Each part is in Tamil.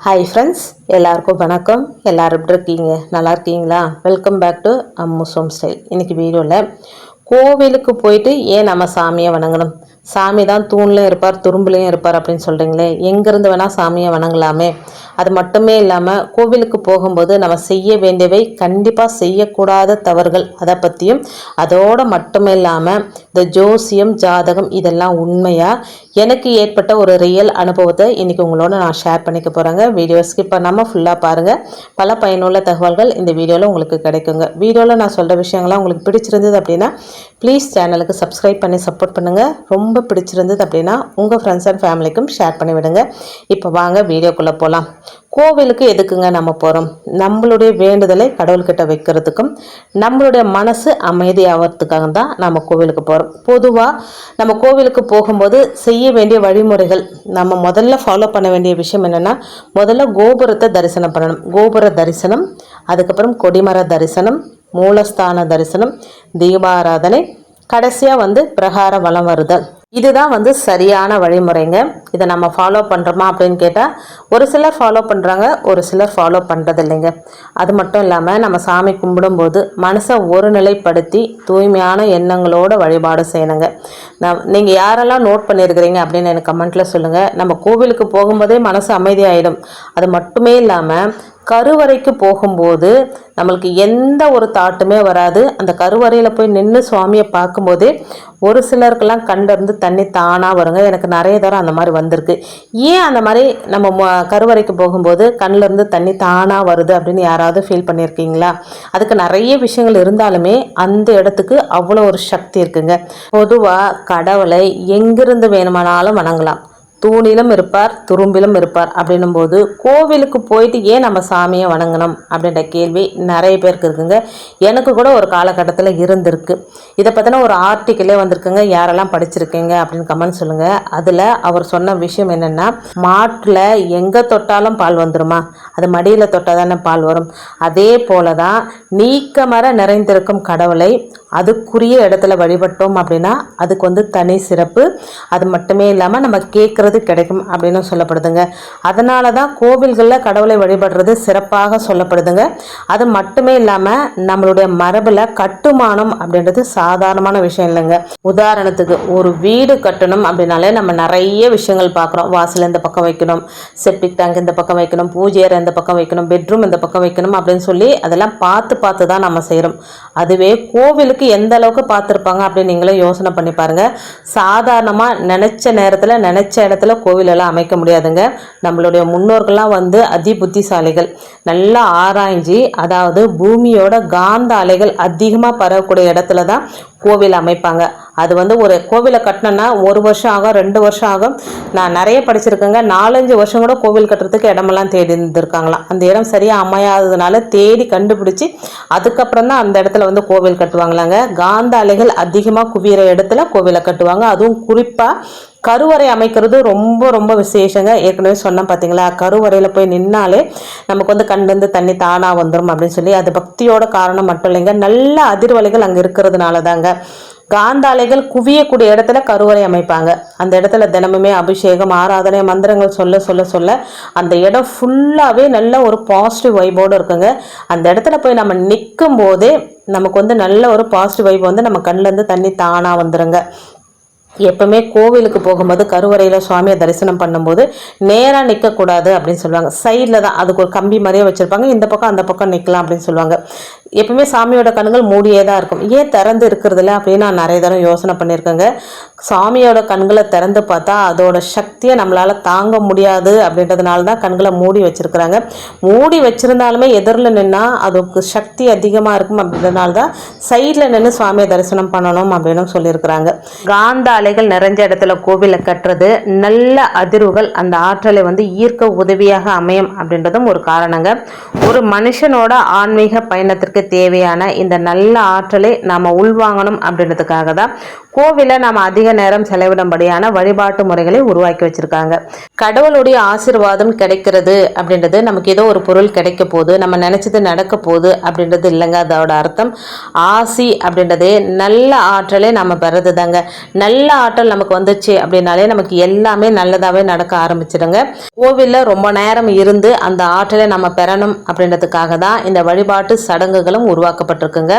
ஹாய் ஃப்ரெண்ட்ஸ், எல்லாருக்கும் வணக்கம். எல்லோரும் எப்படி இருக்கீங்க? நல்லா இருக்கீங்களா? Welcome back to Ammu's home style. இன்றைக்கி வீடியோவில் கோவிலுக்கு போயிட்டு ஏன் நம்ம சாமியை வணங்கணும்? சாமி தான் தூண்லையும் இருப்பார், துரும்புலையும் இருப்பார் அப்படின்னு சொல்கிறீங்களே, எங்கேருந்து வேணால் சாமியை வணங்கலாமே. அது மட்டுமே இல்லாமல் கோவிலுக்கு போகும்போது நம்ம செய்ய வேண்டியவை, கண்டிப்பாக செய்யக்கூடாத தவறுகள், அதை பற்றியும் அதோடு மட்டுமே இல்லாமல் இந்த ஜோசியம் ஜாதகம் இதெல்லாம் உண்மையாக எனக்கு ஏற்பட்ட ஒரு ரியல் அனுபவத்தை இன்றைக்கி உங்களோட நான் ஷேர் பண்ணிக்க போகிறேங்க. வீடியோ ஸ்கிப் பண்ணாமல் ஃபுல்லாக பாருங்கள். பல பயனுள்ள தகவல்கள் இந்த வீடியோவில் உங்களுக்கு கிடைக்குங்க. வீடியோவில் நான் சொல்கிற விஷயங்கள்லாம் உங்களுக்கு பிடிச்சிருந்தது அப்படின்னா ப்ளீஸ் சேனலுக்கு சப்ஸ்கிரைப் பண்ணி சப்போர்ட் பண்ணுங்கள். ரொம்ப பிடிச்சிருந்தது அப்படின்னா உங்கள் ஃப்ரெண்ட்ஸ் அண்ட் ஃபேமிலிக்கும் ஷேர் பண்ணி விடுங்க. இப்போ வாங்க வீடியோக்குள்ளே போகலாம். கோவிலுக்கு எதுக்குங்க நம்ம போகிறோம்? நம்மளுடைய வேண்டுதலை கடவுள்கிட்ட வைக்கிறதுக்கும் நம்மளுடைய மனசு அமைதியாகிறதுக்காக தான் நம்ம கோவிலுக்கு போகிறோம். பொதுவாக நம்ம கோவிலுக்கு போகும்போது செய்ய வேண்டிய வழிமுறைகள், நம்ம முதல்ல ஃபாலோ பண்ண வேண்டிய விஷயம் என்னென்னா, முதல்ல கோபுரத்தை தரிசனம் பண்ணணும். கோபுர தரிசனம், அதுக்கப்புறம் கொடிமர தரிசனம், மூலஸ்தான தரிசனம், தீபாராதனை, கடைசியாக பிரகார வலம் வருதல். இதுதான் சரியான வழிமுறைங்க. இதை நம்ம ஃபாலோ பண்ணுறோமா அப்படின்னு கேட்டால் ஒரு சிலர் ஃபாலோ பண்ணுறாங்க, ஒரு சிலர் ஃபாலோ பண்ணுறது இல்லைங்க. அது மட்டும் இல்லாமல் நம்ம சாமி கும்பிடும்போது மனசை ஒருநிலைப்படுத்தி தூய்மையான எண்ணங்களோட வழிபாடு செய்யணுங்க. நீங்கள் யாரெல்லாம் நோட் பண்ணியிருக்கிறீங்க அப்படின்னு எனக்கு கமெண்ட்டில் சொல்லுங்கள். நம்ம கோவிலுக்கு போகும்போதே மனசு அமைதியாகிடும். அது மட்டுமே இல்லாமல் கருவறைக்கு போகும்போது நம்மளுக்கு எந்த ஒரு தாட்டுமே வராது. அந்த கருவறையில் போய் நின்று சுவாமியை பார்க்கும்போதே ஒரு சிலருக்கெல்லாம் கண்டிருந்து தண்ணி தானாக வருங்க. எனக்கு நிறைய தரம் அந்த மாதிரி வந்திருக்கு. ஏன் அந்த மாதிரி நம்ம கருவறைக்கு போகும்போது கண்ணிலேருந்து தண்ணி தானாக வருது அப்படின்னு யாராவது ஃபீல் பண்ணியிருக்கீங்களா? அதுக்கு நிறைய விஷயங்கள் இருந்தாலுமே அந்த இடத்துக்கு அவ்வளோ ஒரு சக்தி இருக்குங்க. பொதுவாக கடவுளை எங்கிருந்து வேணுமானாலும் வணங்கலாம். தூணிலும் இருப்பார், துரும்பிலும் இருப்பார். அப்படின்னும் போது கோவிலுக்கு போயிட்டு ஏன் நம்ம சாமியை வணங்கணும் அப்படின்ற கேள்வி நிறைய பேருக்கு இருக்குங்க. எனக்கு கூட ஒரு காலகட்டத்தில் இருந்திருக்கு. இதை பற்றின ஒரு ஆர்டிக்கிளே வந்திருக்குங்க. யாரெல்லாம் படிச்சிருக்கீங்க அப்படின்னு கமெண்ட் சொல்லுங்கள். அதில் அவர் சொன்ன விஷயம் என்னென்னா, மாட்டில் எங்கே தொட்டாலும் பால் வந்துருமா? அது மடியில் தொட்டால் தானே பால் வரும். அதே போல தான் நீக்கமர நிறைந்திருக்கும் கடவுளை அதுக்குரிய இடத்துல வழிபட்டோம் அப்படின்னா அதுக்கு தனி சிறப்பு. அது மட்டுமே இல்லாமல் நம்ம கேட்குறது கிடைக்கும் அப்படின்னு சொல்லப்படுதுங்க. அதனால தான் கோவில்களில் கடவுளை வழிபடுறது சிறப்பாக சொல்லப்படுதுங்க. அது மட்டுமே இல்லாமல் நம்மளுடைய மரபில் கட்டுமானம் அப்படின்றது சாதாரணமான விஷயம் இல்லைங்க. உதாரணத்துக்கு ஒரு வீடு கட்டணும் அப்படின்னாலே நம்ம நிறைய விஷயங்கள் பார்க்குறோம். வாசல் இந்த பக்கம் வைக்கணும், செப்டிக் டேங்க் இந்த பக்கம் வைக்கணும், பூஜை அறை இந்த பக்கம் வைக்கணும், பெட்ரூம் இந்த பக்கம் வைக்கணும் அப்படின்னு சொல்லி அதெல்லாம் பார்த்து தான் நம்ம செய்கிறோம். அதுவே கோவிலுக்கு எந்த அளவுக்கு பார்த்துருப்பாங்க அப்படின்னு நீங்களே யோசனை பண்ணி பாருங்கள். சாதாரணமாக நினச்ச நேரத்தில் நினச்ச இடத்துல கோவிலெல்லாம் அமைக்க முடியாதுங்க. நம்மளுடைய முன்னோர்கள்லாம் அதி புத்திசாலிகள். நல்லா ஆராய்ஞ்சி, அதாவது பூமியோட காந்த அலைகள் அதிகமாக பரவக்கூடிய இடத்துல தான் கோவில் அமைப்பாங்க. அது ஒரு கோவிலை கட்டினோன்னா 1 வருஷம் ஆகும், 2 வருஷம் ஆகும். நான் நிறைய படிச்சிருக்கேங்க. 4-5 வருஷம் கூட கோவில் கட்டுறதுக்கு இடமெல்லாம் தேடி இருந்திருக்காங்களாம். அந்த இடம் சரியாக அமையாததுனால தேடி கண்டுபிடிச்சி அதுக்கப்புறம் தான் அந்த இடத்துல கோவில் கட்டுவாங்களாங்க. காந்த அலைகள் அதிகமாக குவிகிற இடத்துல கோவிலை கட்டுவாங்க. அதுவும் குறிப்பாக கருவறை அமைக்கிறது ரொம்ப ரொம்ப விசேஷங்க. ஏற்கனவே சொன்னேன் பார்த்தீங்களா, கருவறையில் போய் நின்னாலே நமக்கு கண்ணிருந்து தண்ணி தானாக வந்துடும் அப்படின்னு சொல்லி. அது பக்தியோட காரணம் மட்டும் இல்லைங்க, நல்ல அதிர்வலைகள் அங்கே இருக்கிறதுனால தாங்க. காந்தாலைகள் குவியக்கூடிய இடத்துல கருவறை அமைப்பாங்க. அந்த இடத்துல தினமுமே அபிஷேகம், ஆராதனை, மந்திரங்கள் சொல்ல சொல்ல சொல்ல அந்த இடம் ஃபுல்லாகவே நல்ல ஒரு பாசிட்டிவ் வைபோடு இருக்குங்க. அந்த இடத்துல போய் நம்ம நிற்கும் போதே நமக்கு நல்ல ஒரு பாசிட்டிவ் வைப் நம்ம கண்ணிலேருந்து தண்ணி தானாக வந்துடுங்க. எப்பவுமே கோவிலுக்கு போகும்போது கருவறையில் சுவாமியை தரிசனம் பண்ணும்போது நேராக நிற்கக்கூடாது அப்படின்னு சொல்லுவாங்க. சைடில் தான் அதுக்கு ஒரு கம்பி மாதிரியே வச்சுருப்பாங்க. இந்த பக்கம் அந்த பக்கம் நிற்கலாம் அப்படின்னு சொல்லுவாங்க. எப்பவுமே சாமியோட கண்கள் மூடியே தான் இருக்கும். ஏன் திறந்து இருக்கிறதில்ல அப்படின்னு நான் நிறைய தரம் யோசனை பண்ணியிருக்கேங்க. சாமியோட கண்களை திறந்து பார்த்தா அதோட சக்தியை நம்மளால் தாங்க முடியாது அப்படின்றதுனால தான் கண்களை மூடி வச்சுருக்குறாங்க. மூடி வச்சுருந்தாலுமே எதிரில் நின்னால் அதுக்கு சக்தி அதிகமாக இருக்கும். அப்படின்றதுனால தான் சைடில் நின்று சுவாமியை தரிசனம் பண்ணணும் அப்படின்னு சொல்லியிருக்கிறாங்க. காந்த அலைகள் நிறைஞ்ச இடத்துல கோவிலை கட்டுறது நல்ல அதிர்வுகள் அந்த ஆற்றலை ஈர்க்க உதவியாக அமையும் அப்படின்றதும் ஒரு காரணங்க. ஒரு மனுஷனோட ஆன்மீக பயணத்திற்கு தேவையான இந்த நல்ல ஆற்றலை நாம் உள்வாங்கணும் அப்படின்றதுக்காக தான் கோவிலில் நாம் அதிக நேரம் செலவிடும்படியான வழிபாட்டு முறைகளை உருவாக்கி வச்சிருக்காங்க. கடவுளுடைய ஆசீர்வாதம் கிடைக்கிறது அப்படின்றது நமக்கு ஏதோ ஒரு பொருள் கிடைக்க போகுது, நம்ம நினைச்சது நடக்க போகுது அப்படின்றது இல்லைங்க. அதோட அர்த்தம் ஆசி அப்படின்றதே நல்ல ஆற்றலை நம்ம பெறது தாங்க. நல்ல ஆற்றல் நமக்கு வந்துச்சு அப்படின்னாலே நமக்கு எல்லாமே நல்லதாகவே நடக்க ஆரம்பிச்சிடுங்க. கோவிலில் ரொம்ப நேரம் இருந்து அந்த ஆற்றலை நம்ம பெறணும் அப்படின்றதுக்காக தான் இந்த வழிபாட்டு சடங்குகளும் உருவாக்கப்பட்டிருக்குங்க.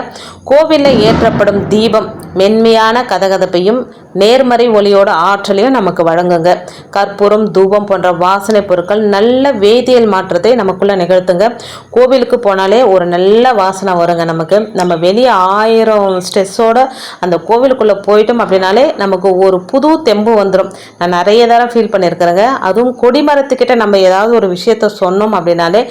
கோவிலில் ஏற்றப்படும் தீபம் மென்மையான கதகதப்பையும் நேர்மறை ஒளியோட ஆற்றலையும் நமக்கு வழங்குங்க. கற்பூரம், தூபம் போன்ற வாசனை பொருட்கள் நல்ல வேதியியல் மாற்றத்தை நமக்குள்ள நிகழ்த்துங்க. கோவிலுக்கு போனாலே ஒரு நல்ல வாசனை வருங்க. நமக்கு நம்ம வெளியே 1000 ஸ்ட்ரெஸ்ஸோட அந்த கோவிலுக்குள்ளே போயிட்டோம் அப்படின்னாலே நமக்கு ஒரு புது தெம்பு வந்துடும். நான் நிறைய தடவை ஃபீல் பண்ணியிருக்கிறேங்க. அதுவும் கொடிமரத்துக்கிட்ட நம்ம ஏதாவது ஒரு விஷயத்த சொன்னோம் அப்படின்னாலே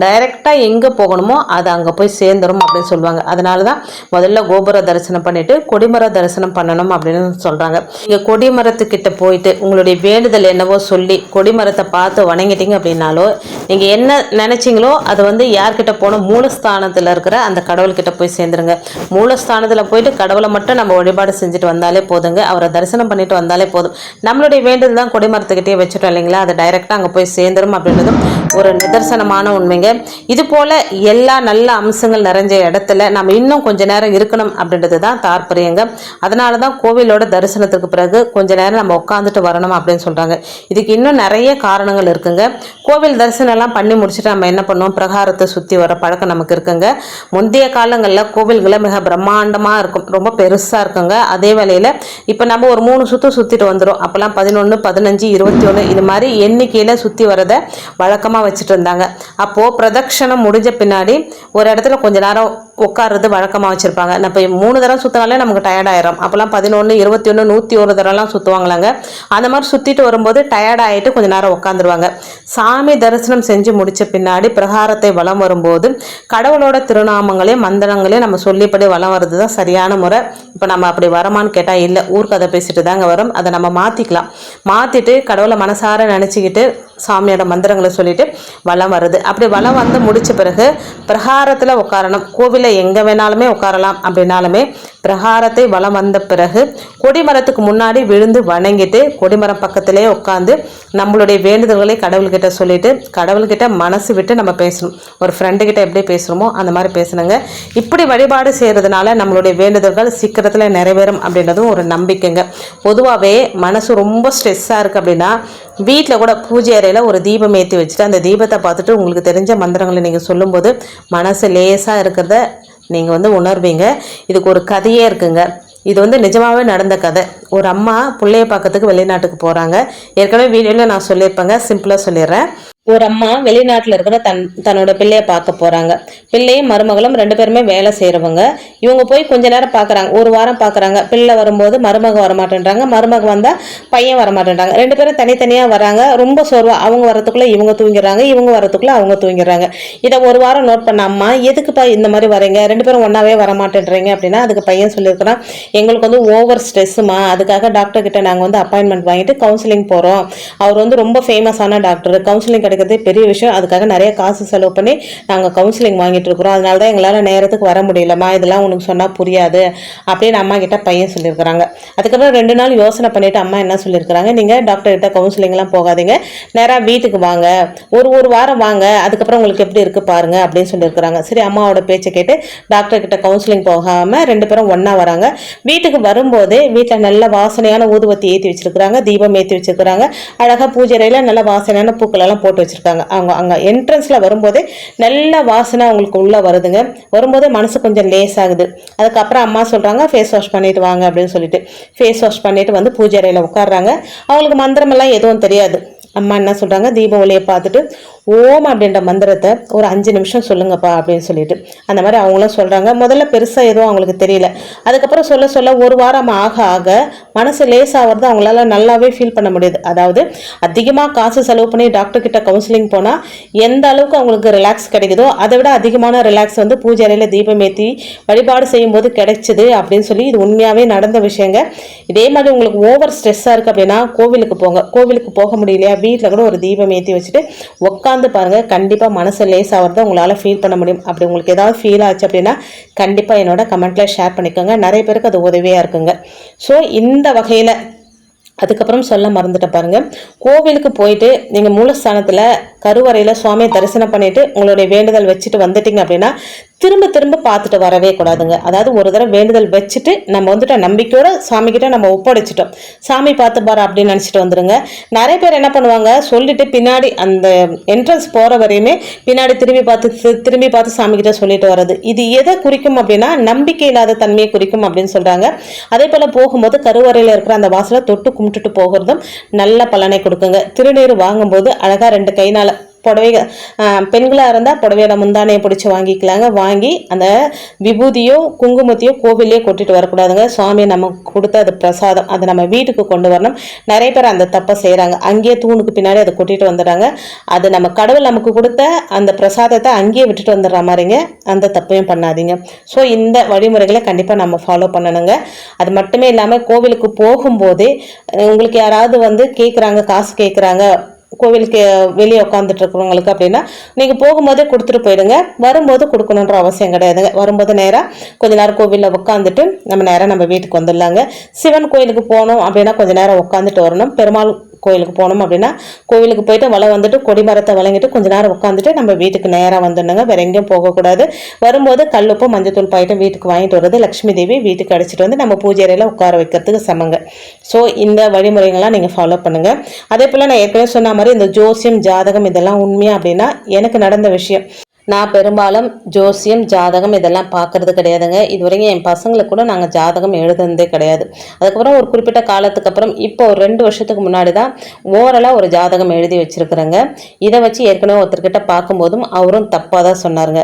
டைரெக்டாக எங்கே போகணுமோ அது அங்கே போய் சேர்ந்துடும் அப்படின்னு சொல்லுவாங்க. அதனால தான் முதல்ல கோபுர தரிசனம் பண்ணிட்டு கொடிமர தரிசனம் பண்ணணும் அப்படின்னு சொல்கிறாங்க. நீங்கள் கொடிமரத்துக்கிட்ட போயிட்டு உங்களுடைய வேண்டுதல் என்னவோ சொல்லி கொடிமரத்தை பார்த்து வணங்கிட்டீங்க அப்படின்னாலோ நீங்கள் என்ன நினைச்சிங்களோ அது வந்து யார்கிட்ட போகணும், மூலஸ்தானத்தில் இருக்கிற அந்த கடவுள்கிட்ட போய் சேர்ந்துருங்க. மூலஸ்தானத்தில் போயிட்டு கடவுளை மட்டும் நம்ம வழிபாடு செஞ்சுட்டு வந்தாலே போதுங்க. அவரை தரிசனம் பண்ணிட்டு வந்தாலே போதும். நம்மளுடைய வேண்டுதல் தான் கொடிமரத்துக்கிட்டே வச்சுட்டோம் இல்லைங்களா, அது டைரெக்டாக அங்கே போய் சேர்ந்துடும் அப்படின்றதும் ஒரு நிதர்சனமான உண்மைங்க. இது போல எல்லா நல்ல அம்சங்கள் நிறைஞ்ச இடத்துல நம்ம இன்னும் கொஞ்ச நேரம் இருக்கணும் அப்படின்றது தான் தாற்பயங்க. அதனால தான் கோவிலோட தரிசனத்துக்கு பிறகு கொஞ்ச நேரம் நம்ம உட்காந்துட்டு வரணும் அப்படின்னு சொல்கிறாங்க. இதுக்கு இன்னும் நிறைய காரணங்கள் இருக்குங்க. கோவில் தரிசனம் எல்லாம் பண்ணி முடிச்சுட்டு நம்ம என்ன பண்ணுவோம், பிரகாரத்தை சுற்றி வர பழக்கம் நமக்கு இருக்குங்க. முந்தைய காலங்களில் கோவில்களை மிக பிரம்மாண்டமாக இருக்கும், ரொம்ப பெருசாக இருக்குங்க. அதே வேளையில் இப்போ நம்ம ஒரு 3 சுற்று சுற்றிட்டு வந்துடும். அப்போல்லாம் 11, 15, 21 இது மாதிரி எண்ணிக்கையில் சுற்றி வரதை வழக்கமாக வச்சுட்டு இருந்தாங்க. அப்போது பிரதட்சணம் முடிஞ்ச பின்னாடி ஒரு இடத்துல கொஞ்ச நேரம் உட்கார்றது வழக்கமாக வச்சுருப்பாங்க. இப்போ 3 தடவை சுற்றினாலே நமக்கு டயர்ட் ஆயிரும். அப்போல்லாம் 11, 21, 101 தடவைலாம் சுற்றுவாங்களாங்க. அந்த மாதிரி சுற்றிட்டு வரும்போது டயர்ட் ஆகிட்டு கொஞ்சம் நேரம் உட்காந்துருவாங்க. சாமி தரிசனம் செஞ்சு முடித்த பின்னாடி பிரகாரத்தை வலம் வரும்போது கடவுளோட திருநாமங்களையும் மந்திரங்களையும் நம்ம சொல்லிப்படி வலம் வர்றது தான் சரியான முறை. இப்போ நம்ம அப்படி வரமான்னு கேட்டால் இல்லை, ஊர்க்கதை பேசிட்டு தாங்க வரும். அதை நம்ம மாற்றிக்கலாம். மாற்றிட்டு கடவுளை மனசார நினச்சிக்கிட்டு சாமியோட மந்திரங்களை சொல்லிட்டு வலம் வருது. அப்படி வலம் வந்து முடித்த பிறகு பிரகாரத்தில் உட்காரணும். கோவிலில் எங்கே வேணாலுமே உட்காரலாம். அப்படின்னாலுமே பிரகாரத்தை வலம் வந்த பிறகு கொடிமரத்துக்கு முன்னாடி விழுந்து வணங்கிட்டு கொடிமரம் பக்கத்திலே உட்காந்து நம்மளுடைய வேண்டுதல்களை கடவுள்கிட்ட சொல்லிட்டு கடவுள்கிட்ட மனசு விட்டு நம்ம பேசணும். ஒரு ஃப்ரெண்டுக்கிட்ட எப்படி பேசுகிறோமோ அந்த மாதிரி பேசணுங்க. இப்படி வழிபாடு செய்கிறதுனால நம்மளுடைய வேண்டுதல்கள் சீக்கிரத்தில் நிறைவேறும் அப்படின்றதும் ஒரு நம்பிக்கைங்க. பொதுவாகவே மனசு ரொம்ப ஸ்ட்ரெஸ்ஸாக இருக்குது அப்படின்னா வீட்டில் கூட பூஜை அறையில் ஒரு தீபம் ஏற்றி வச்சுட்டு அந்த தீபத்தை பார்த்துட்டு உங்களுக்கு தெரிஞ்ச மந்திரங்களை நீங்கள் சொல்லும்போது மனசு லேசாக இருக்கிறத நீங்கள் உணர்வீங்க. இதுக்கு ஒரு கதையே இருக்குங்க. இது நிஜமாகவே நடந்த கதை. ஒரு அம்மா பிள்ளைய பார்க்கறதுக்கு வெளிநாட்டுக்கு போகிறாங்க. ஏற்கனவே வீடியோவில் நான் சொல்லியிருப்பேங்க, சிம்பிளாக சொல்லிடுறேன். ஒரு அம்மா வெளிநாட்டில் இருக்கிற தன்னோட பிள்ளையை பார்க்க போகிறாங்க. பிள்ளையும் மருமகளும் 2 பேருமே வேலை செய்கிறவங்க. இவங்க போய் கொஞ்ச நேரம் பார்க்குறாங்க, 1 வாரம் பார்க்குறாங்க. பிள்ளை வரும்போது மருமக வரமாட்டேன்றாங்க, மருமக வந்தால் பையன் வரமாட்டேன்றாங்க. 2 பேரும் தனித்தனியாக வராங்க. ரொம்ப சோர்வாக அவங்க வரத்துக்குள்ளே இவங்க தூங்கிடுறாங்க, இவங்க வரத்துக்குள்ளே அவங்க தூங்கிடுறாங்க. இதை 1 வாரம் நோட் பண்ண அம்மா, எதுக்குப்பா இந்த மாதிரி வரீங்க, 2 பேரும் ஒன்றாவே வரமாட்டேன்றீங்க அப்படின்னா அதுக்கு பையன் சொல்லியிருக்கிறான், எங்களுக்கு ஓவர் ஸ்ட்ரெஸ்ஸுமா, அதுக்காக டாக்டர் கிட்ட நாங்கள் அப்பாயின்மெண்ட் வாங்கிட்டு கவுன்சிலிங் போகிறோம். அவர் ரொம்ப ஃபேமஸான டாக்டர், கவுன்சிலிங் பெரிய விஷயம். அதுக்காக நிறைய காசு செலவு பண்ணி நாங்கள் கவுன்சிலிங் வாங்கிட்டு இருக்கிறோம். அதனால தான் எங்களால் நேரத்துக்கு வர முடியலம்மா, இதெல்லாம் உனக்கு சொன்னால் புரியாது அப்படின்னு அம்மா கிட்ட பையன் சொல்லியிருக்கிறாங்க. அதுக்கப்புறம் 2 நாள் யோசனை பண்ணிட்டு அம்மா என்ன சொல்லியிருக்கிறாங்க, நீங்கள் டாக்டர் கிட்ட கவுன்சிலிங்லாம் போகாதீங்க, நேராக வீட்டுக்கு வாங்க, ஒரு வாரம் வாங்க, அதுக்கப்புறம் உங்களுக்கு எப்படி இருக்கு பாருங்க அப்படின்னு சொல்லியிருக்கிறாங்க. சரி, அம்மாவோட பேச்சை கேட்டு டாக்டர் கிட்ட கவுன்சிலிங் போகாமல் 2 பேரும் ஒன்றா வராங்க. வீட்டுக்கு வரும்போதே வீட்டில் நல்ல வாசனையான ஊதுவத்தி ஏற்றி வச்சிருக்கிறாங்க, தீபம் ஏற்றி வச்சிருக்கிறாங்க. அழகாக பூஜையில் நல்ல வாசனையான பூக்கள் எல்லாம் போட்டு வச்சிருக்காங்க. அவங்க அங்கே என்ட்ரன்ஸில் வரும்போதே நல்ல வாசனை அவங்களுக்கு உள்ளே வருதுங்க. வரும்போதே மனசு கொஞ்சம் லேஸ் ஆகுது. அதுக்கப்புறம் அம்மா சொல்கிறாங்க, ஃபேஸ் வாஷ் பண்ணிட்டு வாங்க அப்படின்னு சொல்லிட்டு ஃபேஸ் வாஷ் பண்ணிட்டு பூஜை அறையில் உட்காடுறாங்க. அவங்களுக்கு மந்திரமெல்லாம் எதுவும் தெரியாது. அம்மா என்ன சொல்கிறாங்க, தீப ஒளியை பார்த்துட்டு ஓம் அப்படின்ற மந்திரத்தை ஒரு 5 நிமிஷம் சொல்லுங்கப்பா அப்படின்னு சொல்லிட்டு அந்த மாதிரி அவங்களும் சொல்கிறாங்க. முதல்ல பெருசாக எதுவும் அவங்களுக்கு தெரியல. அதுக்கப்புறம் சொல்ல சொல்ல 1 வாரம் ஆக ஆக மனசு லேசாகிறது அவங்களால நல்லாவே ஃபீல் பண்ண முடியுது. அதாவது அதிகமாக காசு செலவு பண்ணி டாக்டர் கிட்ட கவுன்சிலிங் போனால் எந்த அளவுக்கு அவங்களுக்கு ரிலாக்ஸ் கிடைக்குதோ அதை விட அதிகமான ரிலாக்ஸ் பூஜை அறையில் தீபம் ஏற்றி வழிபாடு செய்யும்போது கிடைச்சிது அப்படின்னு சொல்லி இது உண்மையாகவே நடந்த விஷயங்க. இதே மாதிரி உங்களுக்கு ஓவர் ஸ்ட்ரெஸ்ஸாக இருக்குது அப்படின்னா கோவிலுக்கு போங்க. கோவிலுக்கு போக முடியலையா, வீட்டில் கூட ஒரு தீபம் ஏற்றி வச்சுட்டு உட்காந்து உட்காந்து பாருங்கள், கண்டிப்பாக மனசு லேசாகிறத உங்களால் ஃபீல் பண்ண முடியும். அப்படி உங்களுக்கு ஏதாவது ஃபீல் ஆச்சு அப்படின்னா கண்டிப்பாக என்னோட கமெண்ட்டில் ஷேர் பண்ணிக்கோங்க. நிறைய பேருக்கு அது உதவியாக இருக்குங்க. ஸோ இந்த வகையில் அதுக்கப்புறம் சொல்ல மறந்துட்ட பாருங்க, கோவிலுக்கு போயிட்டு நீங்கள் மூலஸ்தானத்தில் கருவறையில் சுவாமியை தரிசனம் பண்ணிட்டு உங்களுடைய வேண்டுதல் வச்சுட்டு வந்துட்டீங்க அப்படின்னா திரும்ப திரும்ப பார்த்துட்டு வரவே கூடாதுங்க. அதாவது ஒரு தடவை வேண்டுதல் வச்சுட்டு நம்ம வந்துட்டு நம்பிக்கையோட சாமிக்கிட்ட நம்ம ஒப்படைச்சிட்டோம், சாமி பார்த்து பாரு அப்படின்னு நினச்சிட்டு வந்துடுங்க. நிறைய பேர் என்ன பண்ணுவாங்க, சொல்லிட்டு பின்னாடி அந்த என்ட்ரன்ஸ் போகிற வரையுமே பின்னாடி திரும்பி பார்த்து சாமிக்கிட்ட சொல்லிட்டு வர்றது. இது எதை குறிக்கும் அப்படின்னா நம்பிக்கை இல்லாத தன்மையை குறிக்கும் அப்படின்னு சொல்கிறாங்க. அதே போல் போகும்போது கருவறையில் இருக்கிற அந்த வாசலை தொட்டு கும்பிட்டுட்டு போகிறதும் நல்ல பலனை கொடுக்குங்க. திருநீர் வாங்கும்போது அழகாக 2 கைனால புடவை, பெண்களாக இருந்தால் புடவையோட முந்தானையை பிடிச்சி வாங்கிக்கலாங்க. வாங்கி அந்த விபூதியோ குங்குமத்தையோ கோவிலே கொட்டிட்டு வரக்கூடாதுங்க. சுவாமியை நமக்கு கொடுத்த அது பிரசாதம், அதை நம்ம வீட்டுக்கு கொண்டு வரணும். நிறைய பேர் அந்த தப்பை செய்கிறாங்க, அங்கேயே தூணுக்கு பின்னாடி அதை கொட்டிட்டு வந்துடுறாங்க. அது நம்ம கடவுள் நமக்கு கொடுத்த அந்த பிரசாதத்தை அங்கேயே விட்டுட்டு வந்துடுற மாதிரிங்க. அந்த தப்பையும் பண்ணாதீங்க. ஸோ இந்த வழிமுறைகளை கண்டிப்பாக நம்ம ஃபாலோ பண்ணணுங்க. அது மட்டுமே இல்லாமல் கோவிலுக்கு போகும்போதே உங்களுக்கு யாராவது கேட்குறாங்க, காசு கேட்குறாங்க கோவிலுக்கு வெளியே உட்காந்துட்டு இருக்கிறவங்களுக்கு அப்படின்னா நீங்கள் போகும்போதே கொடுத்துட்டு போயிடுங்க. வரும்போது கொடுக்கணுன்ற அவசியம் கிடையாதுங்க. வரும்போது நேராக கொஞ்ச நேரம் கோவிலில் உட்காந்துட்டு நம்ம வீட்டுக்கு வந்துடலாங்க. சிவன் கோயிலுக்கு போகணும் அப்படின்னா கொஞ்சம் நேரம் உட்காந்துட்டு வரணும். பெருமாள் கோயிலுக்கு போகணும் அப்படின்னா கோவிலுக்கு போயிட்டு வலை வந்துட்டு கொடிமரத்தை வழங்கிட்டு கொஞ்ச நேரம் உட்காந்துட்டு நம்ம வீட்டுக்கு நேராக வந்துடணுங்க. வேற எங்கேயும் போகக்கூடாது. வரும்போது கல்லுப்பு மஞ்சத்தூள் பாயிட்டு வீட்டுக்கு வாங்கிட்டு வருது லக்ஷ்மி தேவி வீட்டுக்கு அடிச்சிட்டு வந்து நம்ம பூஜை அறையில் உட்கார வைக்கிறதுக்கு சமங்க. ஸோ இந்த வழிமுறைகள்லாம் நீங்கள் ஃபாலோ பண்ணுங்கள். அதே போல் நான் ஏற்கனவே சொன்ன மாதிரி இந்த ஜோசியம் ஜாதகம் இதெல்லாம் உண்மையா அப்படின்னா எனக்கு நடந்த விஷயம். நான் பெரும்பாலும் ஜோசியம் ஜாதகம் இதெல்லாம் பார்க்கறது கிடையாதுங்க. இதுவரைக்கும் என் பசங்களுக்கு கூட நாங்கள் ஜாதகம் எழுதுனதே கிடையாது. அதுக்கப்புறம் ஒரு குறிப்பிட்ட காலத்துக்கு அப்புறம் இப்போ ஒரு 2 வருஷத்துக்கு முன்னாடி தான் ஓரலாக ஒரு ஜாதகம் எழுதி வச்சுருக்குறேங்க. இதை வச்சு ஏற்கனவே ஒருத்தர்கிட்ட பார்க்கும்போதும் அவரும் தப்பாக தான் சொன்னாருங்க.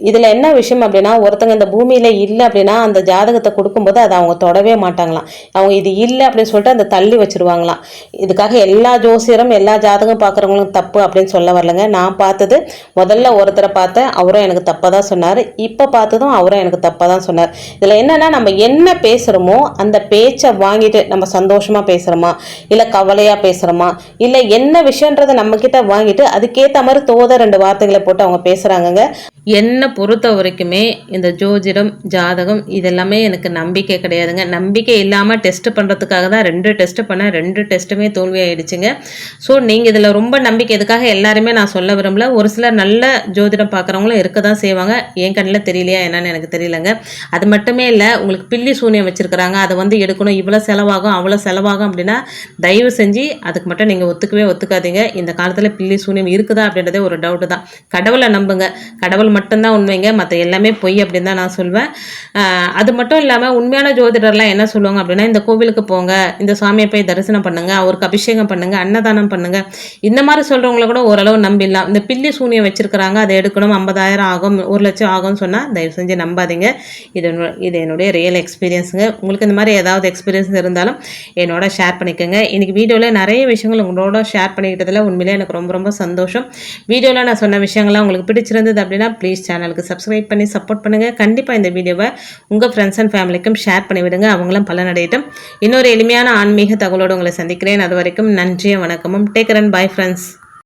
இதில் என்ன விஷயம் அப்படின்னா, ஒருத்தங்க இந்த பூமியில் இல்லை அப்படின்னா அந்த ஜாதகத்தை கொடுக்கும்போது அதை அவங்க தொடவே மாட்டாங்களாம். அவங்க இது இல்லை அப்படின்னு சொல்லிட்டு அந்த தள்ளி வச்சுருவாங்களாம். இதுக்காக எல்லா ஜோசியரும் எல்லா ஜாதகம் பார்க்குறவங்களும் தப்பு அப்படின்னு சொல்ல வரலங்க. நான் பார்த்தது முதல்ல ஒருத்தரை பார்த்தேன், அவரும் எனக்கு தப்பாக தான் சொன்னார். இப்போ பார்த்ததும் அவரும் எனக்கு தப்பாக தான் சொன்னார். இதில் என்னென்னா, நம்ம என்ன பேசுகிறோமோ அந்த பேச்சை வாங்கிட்டு நம்ம சந்தோஷமாக பேசுகிறோமா இல்லை கவலையாக பேசுகிறோமா இல்லை என்ன விஷயன்றதை நம்மக்கிட்ட வாங்கிட்டு அதுக்கேற்ற மாதிரி 2 வார்த்தைகளை போட்டு அவங்க பேசுகிறாங்கங்க. என்னை பொறுத்த வரைக்குமே இந்த ஜோதிடம் ஜாதகம் இதெல்லாமே எனக்கு நம்பிக்கை கிடையாதுங்க. நம்பிக்கை இல்லாமல் டெஸ்ட் பண்ணுறதுக்காக தான் 2 டெஸ்ட்டு பண்ணேன். 2 டெஸ்ட்டுமே தோல்வியாகிடுச்சுங்க. ஸோ நீங்கள் இதில் ரொம்ப நம்பிக்கை எதுக்காக எல்லாருமே நான் சொல்ல விரும்பல. ஒரு சிலர் நல்ல ஜோதிடம் பார்க்குறவங்களும் இருக்க தான் செய்வாங்க. என் கண்ணில் தெரியலையா என்னன்னு எனக்கு தெரியலங்க. அது மட்டுமே இல்லை, உங்களுக்கு பில்லி சூனியம் வச்சுருக்கிறாங்க, அதை எடுக்கணும், இவ்வளோ செலவாகும் அவ்வளோ செலவாகும் அப்படின்னா தயவு செஞ்சு அதுக்கு மட்டும் நீங்கள் ஒத்துக்காதீங்க. இந்த காலத்தில் பில்லி சூனியம் இருக்குதா அப்படின்றதே ஒரு டவுட்டு தான். கடவுளை நம்புங்க. கடவுள் மட்டும்தான் உண்மைங்க, மற்ற எல்லாமே பொய் அப்படின்னு தான் நான் சொல்வேன். அது மட்டும் இல்லாமல் உண்மையான ஜோதிடர்லாம் என்ன சொல்லுவாங்க அப்படின்னா, இந்த கோவிலுக்கு போங்க, இந்த சாமியை போய் தரிசனம் பண்ணுங்க, அவருக்கு அபிஷேகம் பண்ணுங்க, அன்னதானம் பண்ணுங்க, இந்த மாதிரி சொல்கிறவங்கள கூட ஓரளவு நம்பிடலாம். இந்த பில்லி சூனியம் வச்சிருக்கிறாங்க, அதை எடுக்கணும் 50,000 ஆகும் 1 லட்சம் ஆகும்னு சொன்னால் தயவு செஞ்சு நம்பாதீங்க. இது என்னுடைய ரியல் எக்ஸ்பீரியன்ஸுங்க. உங்களுக்கு இந்த மாதிரி ஏதாவது எக்ஸ்பீரியன்ஸ் இருந்தாலும் என்னோட ஷேர் பண்ணிக்கோங்க. இன்றைக்கி வீடியோவில் நிறைய விஷயங்கள் உங்களோட ஷேர் பண்ணிக்கிட்டதில் உண்மையிலே எனக்கு ரொம்ப ரொம்ப சந்தோஷம். வீடியோவில் நான் சொன்ன விஷயங்கள்லாம் உங்களுக்கு பிடிச்சிருந்தது அப்படின்னா ப்ளீஸ் சேனலுக்கு சப்ஸ்கிரைப் பண்ணி சப்போர்ட் பண்ணுங்கள். கண்டிப்பாக இந்த வீடியோவை உங்கள் ஃப்ரெண்ட்ஸ் அண்ட் ஃபேமிலிக்கும் ஷேர் பண்ணிவிடுங்க, அவங்களும் பலனடையட்டும். இன்னொரு எளிமையான ஆன்மீக தகவலோடு உங்களை சந்திக்கிறேன். அது வரைக்கும் நன்றியும் வணக்கமும். Take care and bye friends.